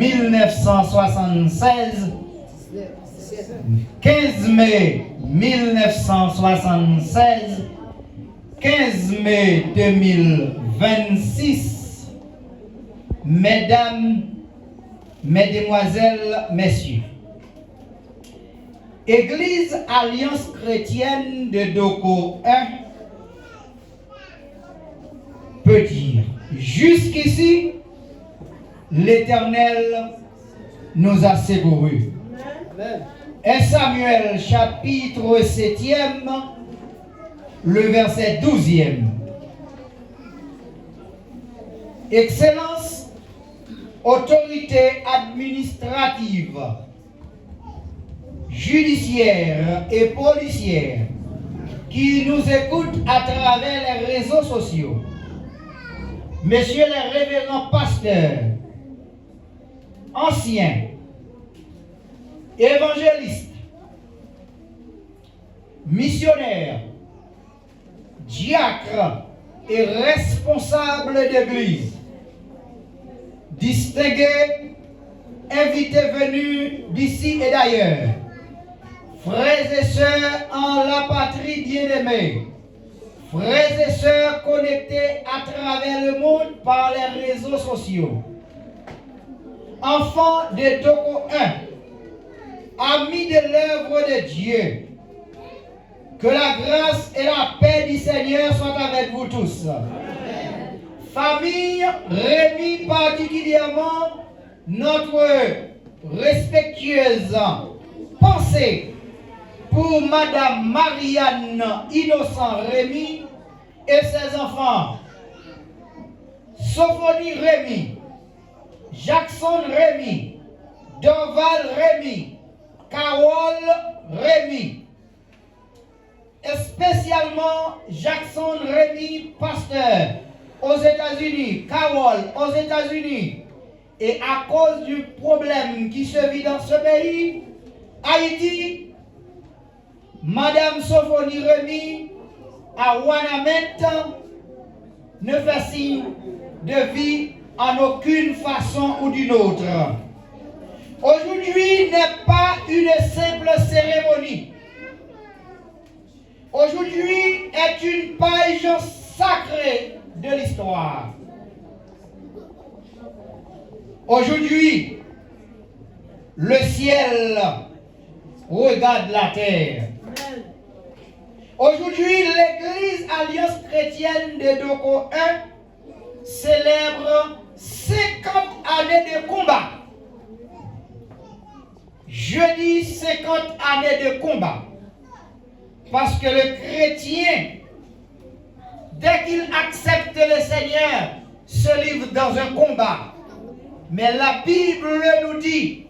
1976, 15 mai 1976, 15 mai 2026, Mesdames, Mesdemoiselles, Messieurs, Église Alliance Chrétienne de Doko 1 peut dire, jusqu'ici, l'Éternel nous a secourus. Et Samuel chapitre 7e, le verset 12e. Excellence, autorité administrative, judiciaire et policière qui nous écoutent à travers les réseaux sociaux. Messieurs les révérends pasteurs, anciens, évangélistes, missionnaires, diacres et responsables d'église, distingués, invités venus d'ici et d'ailleurs, frères et sœurs en la patrie bien-aimée, frères et sœurs connectés à travers le monde par les réseaux sociaux, enfants de Doko 1, amis de l'œuvre de Dieu, que la grâce et la paix du Seigneur soient avec vous tous. Amen. Famille Rémi, particulièrement notre respectueuse pensée pour Madame Marianne Innocent Rémi et ses enfants, Sophonie Rémi, Jackson Rémi, Dorval Rémi, Carole Rémi, et spécialement Jackson Rémi, pasteur aux États-Unis, Carole aux États-Unis, et à cause du problème qui se vit dans ce pays, Haïti, Madame Sophonie Rémi à Wanamet ne fait signe de vie en aucune façon ou d'une autre. Aujourd'hui n'est pas une simple cérémonie. Aujourd'hui est une page sacrée de l'histoire. Aujourd'hui, le ciel regarde la terre. Aujourd'hui, l'Église Alliance Chrétienne de Doko 1 célèbre 50 années de combat. Je dis 50 années de combat parce que le chrétien, dès qu'il accepte le Seigneur, se livre dans un combat. Mais la Bible nous dit,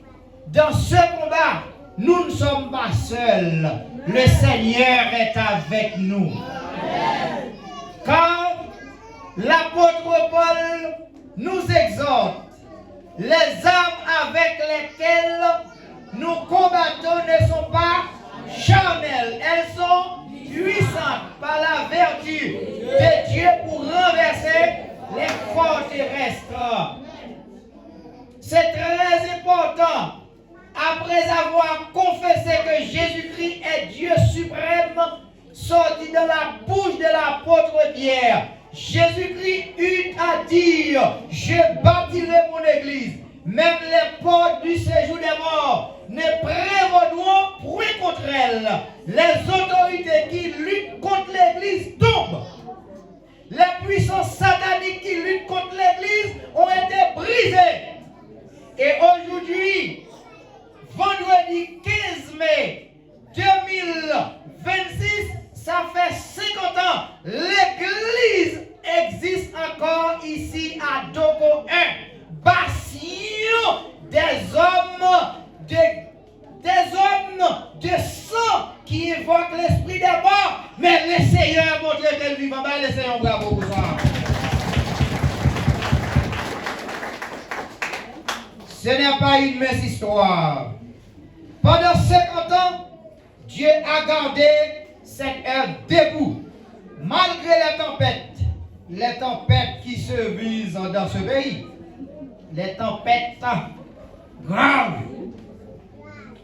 dans ce combat, nous ne sommes pas seuls. Le Seigneur est avec nous. Car l'apôtre Paul nous exhorte, les armes avec lesquelles nous combattons ne sont pas charnelles, elles sont puissantes par la vertu de Dieu pour renverser les forteresses. C'est très important, après avoir confessé que Jésus-Christ est Dieu suprême, sorti de la bouche de l'apôtre Pierre, Jésus-Christ eut à dire, je bâtirai mon église, même les portes du séjour des morts ne prévaudront point contre elle. Les autorités qui luttent contre l'église tombent. Les puissances sataniques qui luttent contre l'église ont été brisées. Et aujourd'hui, vendredi 15 mai 2026, ça fait 50 ans, l'église existe encore ici à Doko 1. Bastion des hommes de sang qui évoquent l'esprit des morts. Mais le Seigneur a montré qu'elle vivant. Le Seigneur, bravo pour ça. Ce n'est pas une mince histoire. Pendant 50 ans, Dieu a gardé cette œuvre debout, malgré les tempêtes qui se visent dans ce pays. Les tempêtes graves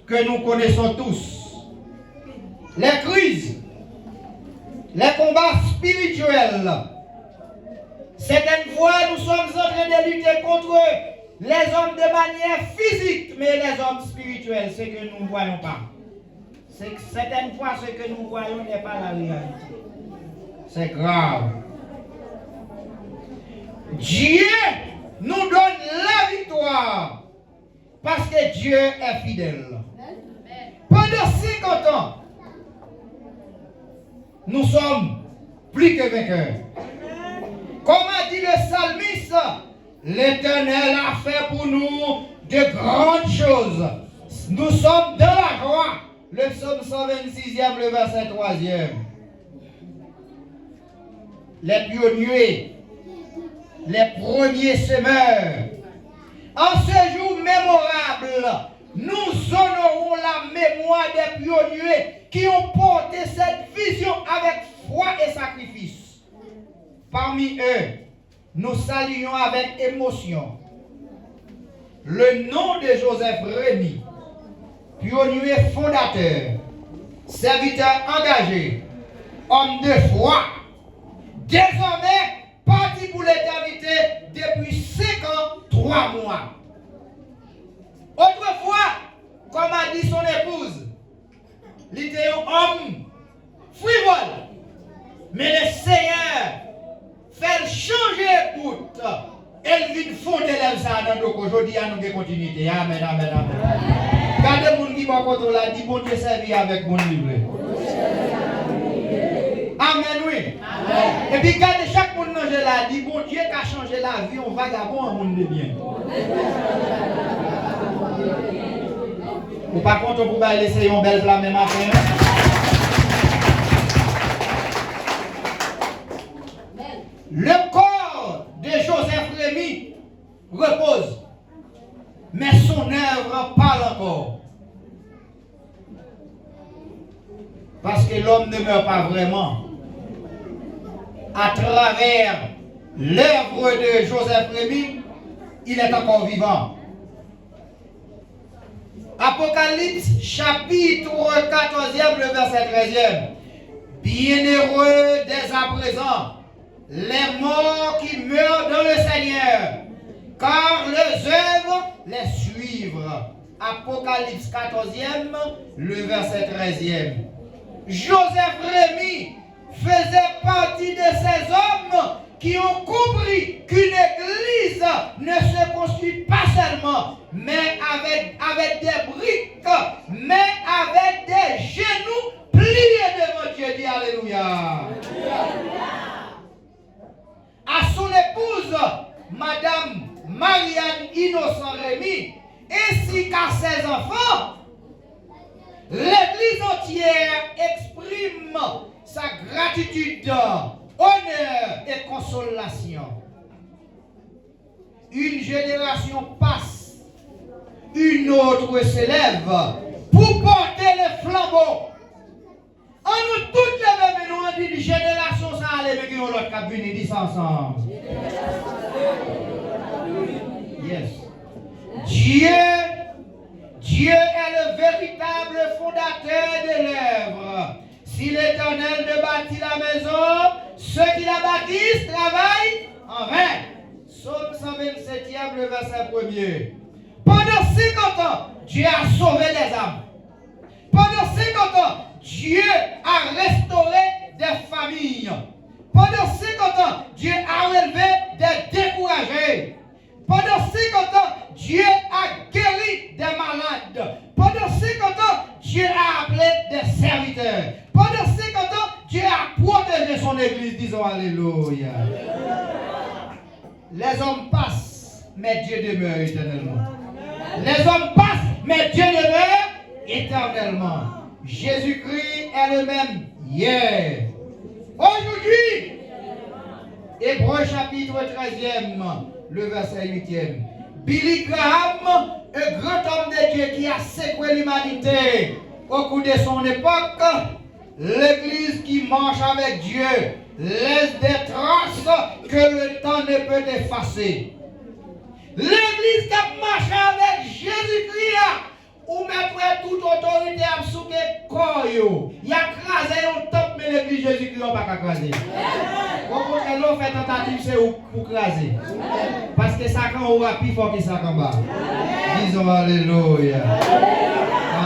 que nous connaissons tous. Les crises, les combats spirituels. Certaines fois, nous sommes en train de lutter contre les hommes de manière physique, mais les hommes spirituels, ce que nous ne voyons pas. C'est que certaines fois, ce que nous voyons n'est pas la réalité. C'est grave. Dieu nous donne la victoire parce que Dieu est fidèle. Pendant 50 ans, nous sommes plus que vainqueurs. Comme a dit le psalmiste, l'Éternel a fait pour nous de grandes choses. Nous sommes dans la joie. Le psaume 126e, le verset 3e. Les pionniers, les premiers semeurs. En ce jour mémorable, nous honorons la mémoire des pionniers qui ont porté cette vision avec foi et sacrifice. Parmi eux, nous saluons avec émotion le nom de Joseph Rémy, pionnier fondateur, serviteur engagé, homme de foi, désormais parti pour l'éternité depuis 5 ans, 3 mois. Autrefois, comme a dit son épouse, il était un homme frivole, mais le Seigneur fait changer écoute. Elle vient fonder ça dans le aujourd'hui à nous continuité. Amen, amen, amen. Quand les gens qui vont contre la dit bon Dieu servi avec mon livre. Amen, oui. Amen. Et puis quand chaque monde mange là, dit bon Dieu qui a changé la vie, on vagabond un monde de bien. Ou par contre, on peut laisser une belle flamme matin. Le corps de Joseph Rémy repose, mais son œuvre parle encore. Parce que l'homme ne meurt pas vraiment. À travers l'œuvre de Joseph Rémy, il est encore vivant. Apocalypse chapitre 14e, le verset 13e. Bienheureux dès à présent les morts qui meurent dans le Seigneur, car leurs œuvres les suivent. Apocalypse 14e, le verset 13e. Joseph Rémy faisait partie de ces hommes qui ont compris qu'une église ne se construit pas seulement, mais avec des briques, mais avec des genoux pliés devant Dieu. Dis alléluia. À son épouse, Madame Marianne Innocent Rémy, ainsi qu'à ses enfants, l'église entière exprime sa gratitude, honneur et consolation. Une génération passe, une autre s'élève pour porter le flambeau. En nous toutes les mêmes, nous on dit génération ça allait avec l'autre qui venir dit ça ensemble. Yes. Dieu est le véritable fondateur de l'œuvre. Si l'Éternel ne bâtit la maison, ceux qui la bâtissent travaillent en vain. Psaume 127e, le verset 1er. Pendant 50 ans, Dieu a sauvé les âmes. Pendant 50 ans, Dieu a restauré des familles. Pendant 50 ans, Dieu a relevé des découragés. Pendant 50 ans, Dieu a guéri des malades. Pendant 50 ans, Dieu a appelé des serviteurs. Pendant 50 ans, Dieu a protégé son église. Disons alléluia. Les hommes passent, mais Dieu demeure éternellement. Les hommes passent, mais Dieu demeure éternellement. Jésus-Christ est le même hier, aujourd'hui. Hébreux chapitre 13e, le verset 8e. Billy Graham, un grand homme de Dieu qui a secoué l'humanité au cours de son époque, l'église qui marche avec Dieu laisse des traces que le temps ne peut effacer. L'église qui marche avec Jésus Il y a crasé un top, mais l'église Jésus-Christ n'a pas crasé. Pourquoi elle a fait tentative, c'est pour craser. Parce que ça quand on a plus fort que ça en bas. Disons Alléluia.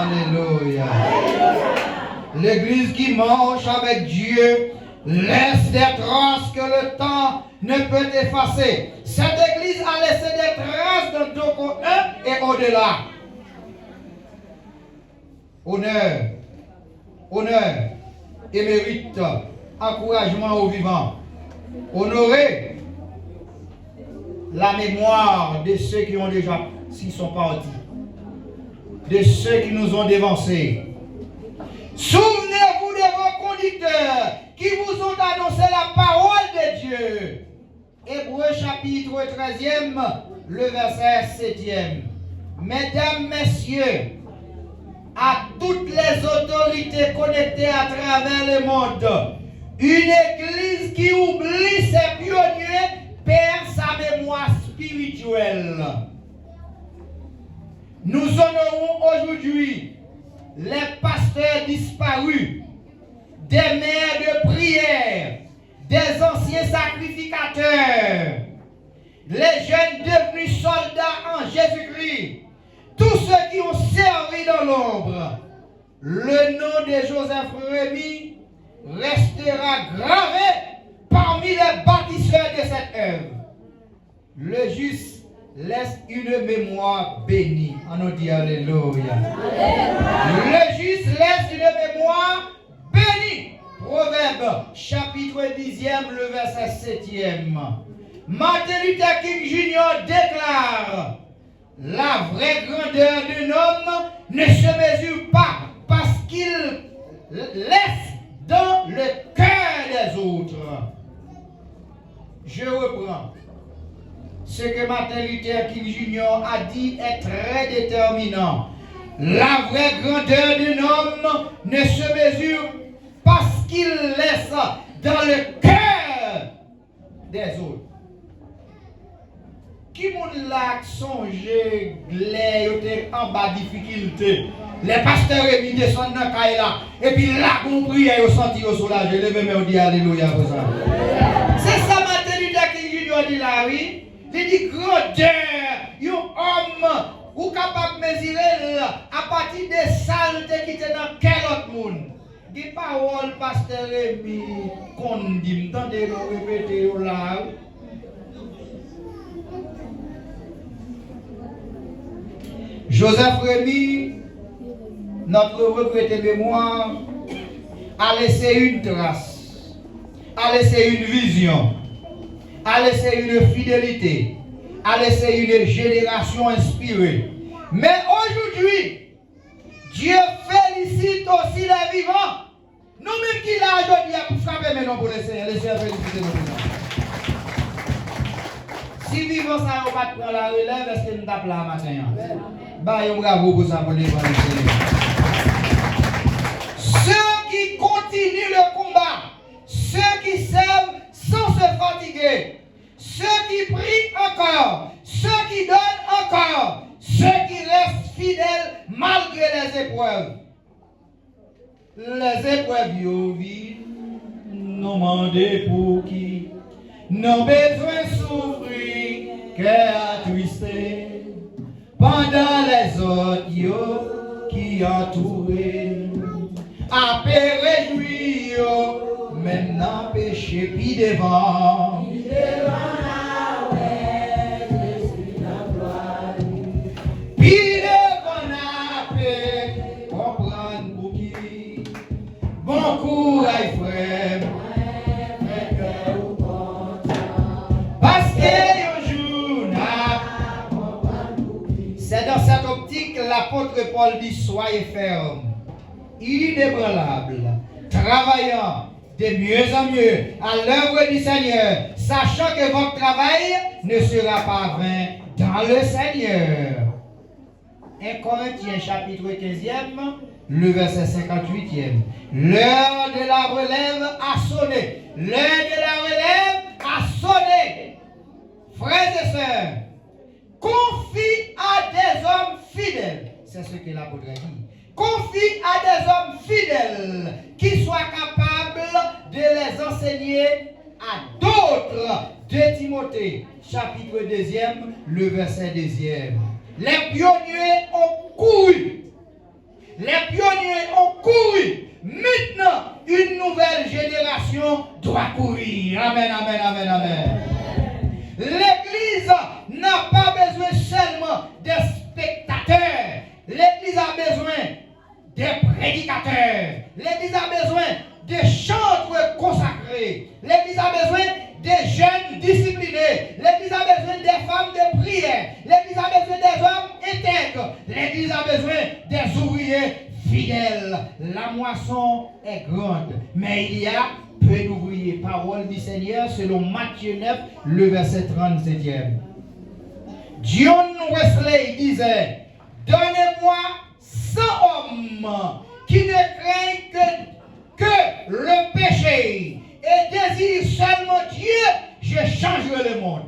Alléluia. L'église qui marche avec Dieu laisse des traces que le temps ne peut effacer. Cette église a laissé des traces dans deux côtés et au-delà. Honneur et mérite, encouragement aux vivants. Honorer la mémoire de ceux qui ont déjà, s'ils sont partis, de ceux qui nous ont dévancés. Souvenez-vous de vos conducteurs qui vous ont annoncé la parole de Dieu. Hébreux chapitre 13e, le verset 7e. Mesdames, messieurs, à toutes les autorités connectées à travers le monde, une église qui oublie ses pionniers perd sa mémoire spirituelle. Nous honorons aujourd'hui les pasteurs disparus, des mères de prière, des anciens sacrificateurs, les jeunes devenus soldats en Jésus-Christ, tous ceux qui ont servi dans l'ombre. Le nom de Joseph Rémy restera gravé parmi les bâtisseurs de cette œuvre. Le juste laisse une mémoire bénie. On nous dit Alléluia. Le juste laisse une mémoire bénie. Proverbe chapitre 10e, le verset 7e. Martin Luther King Jr. déclare: la vraie grandeur d'un homme ne se mesure pas parce qu'il laisse dans le cœur des autres. Je reprends. Ce que Martin Luther King Jr. a dit est très déterminant. La vraie grandeur d'un homme ne se mesure parce qu'il laisse dans le cœur des autres. Qui moun l'a songé, glé, en bas difficulté. Les pasteurs et mis descendent dans la là. Et puis là, on prie et on senti au soulagé. Levez-moi, on dit Alléluia pour ça. C'est ça, Martin Luther King Jr. dit là, oui. Il dit grandeur, un homme, ou capable de mesurer à partir des saletés qui étaient dans quel autre monde. Des paroles, pasteur Rémi, qu'on dit, m'entendez-le répéter là. Joseph Rémy, notre regretté mémoire, a laissé une trace, a laissé une vision, a laissé une fidélité, a laissé une génération inspirée. Mais aujourd'hui, Dieu félicite aussi les vivants. Nous-mêmes qui l'avons aujourd'hui pour frapper maintenant pour le Seigneur, le Seigneur félicite nos vivants. Si vivants ça va pas prendre la relève, est-ce que nous tapons là matin? Bah, bravo pour ça pour les Seigneur. Ceux qui continuent le combat, ceux qui servent sans se fatiguer, ceux qui prient encore, ceux qui donnent encore, ceux qui restent fidèles malgré les épreuves. Les épreuves vides, nous demandons pour qui, nos besoins souffrir, cœur attristé, pendant les autres qui entourent, à paix réjouir, maintenant péché puis devant. Puis devant la paix, comprendre pour qui. Bon courage frère, parce que un jour c'est dans cette optique l'apôtre Paul dit soyez ferme, inébranlable, travaillant de mieux en mieux à l'œuvre du Seigneur, sachant que votre travail ne sera pas vain dans le Seigneur. 1 Corinthiens chapitre 15e, le verset 58e. L'heure de la relève a sonné. L'heure de la relève a sonné. Frères et sœurs, confie à des hommes fidèles. C'est ce que l'apôtre dit. Confie à des hommes fidèles qui soient capables de les enseigner à d'autres. De Timothée, chapitre 2, le verset 2. Les pionniers ont couru. Les pionniers ont couru. Maintenant, une nouvelle génération doit courir. Amen, amen, amen, amen. L'Église n'a pas besoin seulement des spectateurs. L'Église a besoin des prédicateurs. L'Église a besoin des chantres consacrés. L'Église a besoin des jeunes disciplinés. L'Église a besoin des femmes de prière. L'Église a besoin des hommes intègres. L'Église a besoin des ouvriers fidèles. La moisson est grande, mais il y a peu d'ouvriers. Parole du Seigneur selon Matthieu 9, le verset 37. John Wesley disait: donnez-moi 100 hommes qui ne craignent que le péché et désirent seulement Dieu, je changerai le monde.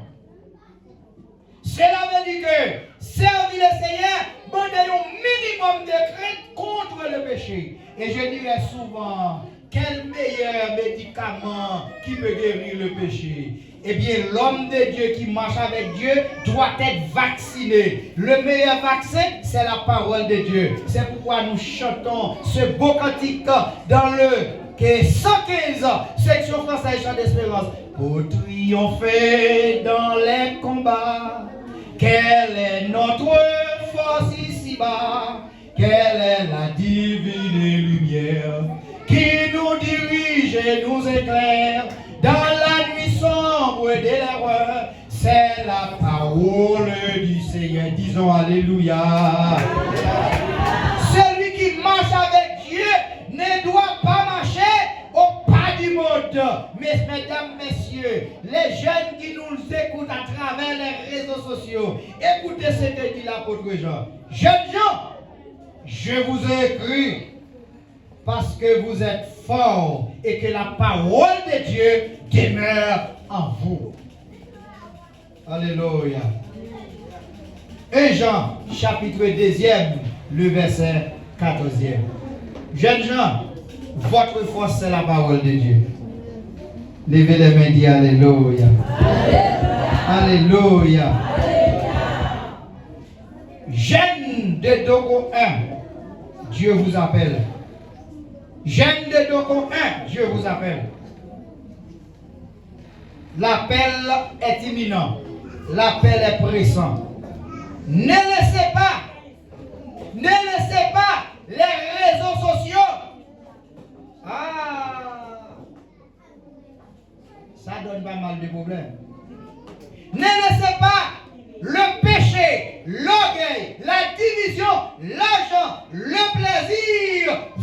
Cela veut dire que servir le Seigneur demande un minimum de crainte contre le péché. Et je dirais souvent, quel meilleur médicament qui peut guérir le péché? Eh bien, l'homme de Dieu qui marche avec Dieu doit être vacciné. Le meilleur vaccin, c'est la parole de Dieu. C'est pourquoi nous chantons ce beau cantique dans le 115, section française, chant d'espérance. Pour triompher dans les combats, quelle est notre force ici-bas? Quelle est la divine lumière qui nous dirige et nous éclaire dans la nuit sombre de l'erreur? C'est la parole du Seigneur. Disons Alléluia. Celui qui marche avec Dieu ne doit pas marcher au pas du monde. Mais mesdames, messieurs, les jeunes qui nous écoutent à travers les réseaux sociaux, écoutez ce que dit l'apôtre Jean. Jeunes gens, je vous ai écrit parce que vous êtes forts et que la parole de Dieu demeure en vous. Alléluia. 1 Jean, chapitre 2, le verset 14. Jeunes gens, votre force c'est la parole de Dieu. Levez les mains, dis Alléluia. Alléluia. Jeunes de Dogo 1, Dieu vous appelle. Jeunes de Dogo 1, Dieu vous appelle. L'appel est imminent. L'appel est pressant. Ne laissez pas les réseaux sociaux. Ça donne pas mal de problèmes. Ne laissez pas le péché, le